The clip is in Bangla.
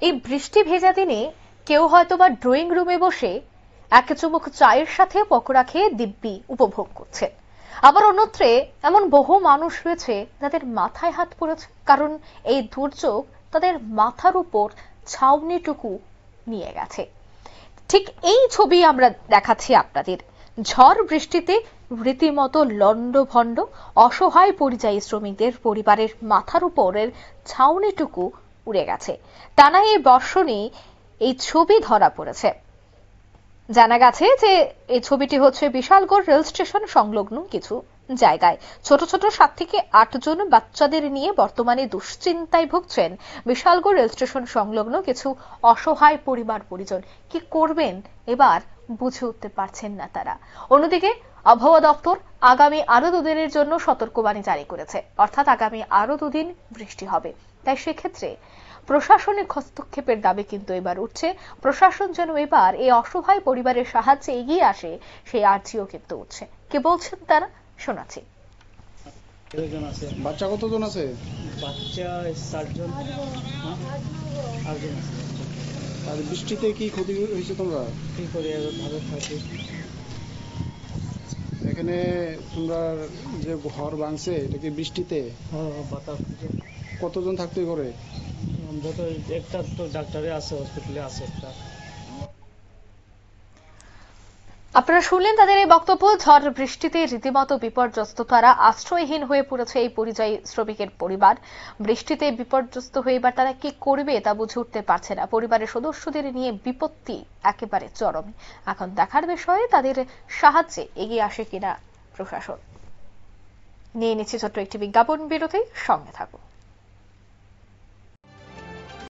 এই বৃষ্টি ভেজা দিনে কেউ হয়তোবা ড্রয়িং রুমে বসে এক চুমুক চায়ের সাথে পকোড়া খেয়ে দিব্যি উপভোগ করছে। আবার অন্যত্রে এমন বহু মানুষ রয়েছে যাদের মাথায় হাত পড়েছে, কারণ এই দুর্যোগ তাদের মাথার উপর ছাউনিটুকু নিয়ে গেছে। ঠিক এই ছবি আমরা দেখাচ্ছি আপনাদের। ঝড় বৃষ্টিতে রীতিমতো লন্ডভন্ড অসহায় পরিযায়ী শ্রমিকদের পরিবারের মাথার উপরের ছাউনিটুকু উড়ে গেছে। টানা এই বর্ষণে এই ছবি ধরা পড়েছে। জানা গেছে যে এই ছবিটি হচ্ছে বিশালগড় রেল স্টেশন সংলগ্ন কিছু জায়গায়। ছোট ছোট 7 থেকে 8 জন বাচ্চাদের নিয়ে বর্তমানে দুশ্চিন্তায় ভুগছেন বিশালগড় রেল স্টেশন সংলগ্ন কিছু অসহায় পরিবার পরিজন। কি করবেন এবার বুঝে উঠতে পারছেন না তারা। অন্যদিকে আবহাওয়া দপ্তর আগামী আরো 2 দিনের জন্য সতর্কবাণী জারি করেছে, অর্থাৎ আগামী আরো 2 দিন বৃষ্টি হবে। তাই সেক্ষেত্রে প্রশাসনিক হস্তক্ষেপের দাবি কিন্তু এবার উঠছে। প্রশাসন যেন এবার এই অসহায় পরিবারের সাহায্যে এগিয়ে আসে সেই আর্জিও কিন্তু উঠছে। কে বলছেন তারা, শোনাচ্ছি। বাচ্চা কতজন আছে? বাচ্চা 7 জন। আর বৃষ্টিতে কি ক্ষতি হয়েছে তোমরা? কি করে ভালো থাকি। এখানে তোমরা যে ঘর ভাঙছে এটা কি বৃষ্টিতে? বাতাস। কতজন থাকতে করে? যত একটা তো ডাক্তারে আছে, হসপিটালে আছে একটা। আপনারা শুনলেন তাদের এই বক্তব্য। ঝড় বৃষ্টিতে রীতিমতো বিপর্যস্ত তারা, আশ্রয়হীন হয়ে পড়েছে এই পরিযায়ী শ্রমিকের পরিবার। বৃষ্টিতে বিপর্যস্ত হয়ে এবার তারা কি করবে তা বুঝে উঠতে পারছে না। পরিবারের সদস্যদের নিয়ে বিপত্তি একেবারে চরমে। এখন দেখার বিষয়ে তাদের সাহায্যে এগিয়ে আসে কিনা প্রশাসন। নিয়ে নিচ্ছে ছোট্ট একটি বিজ্ঞাপন বিরতি, সঙ্গে থাকুন।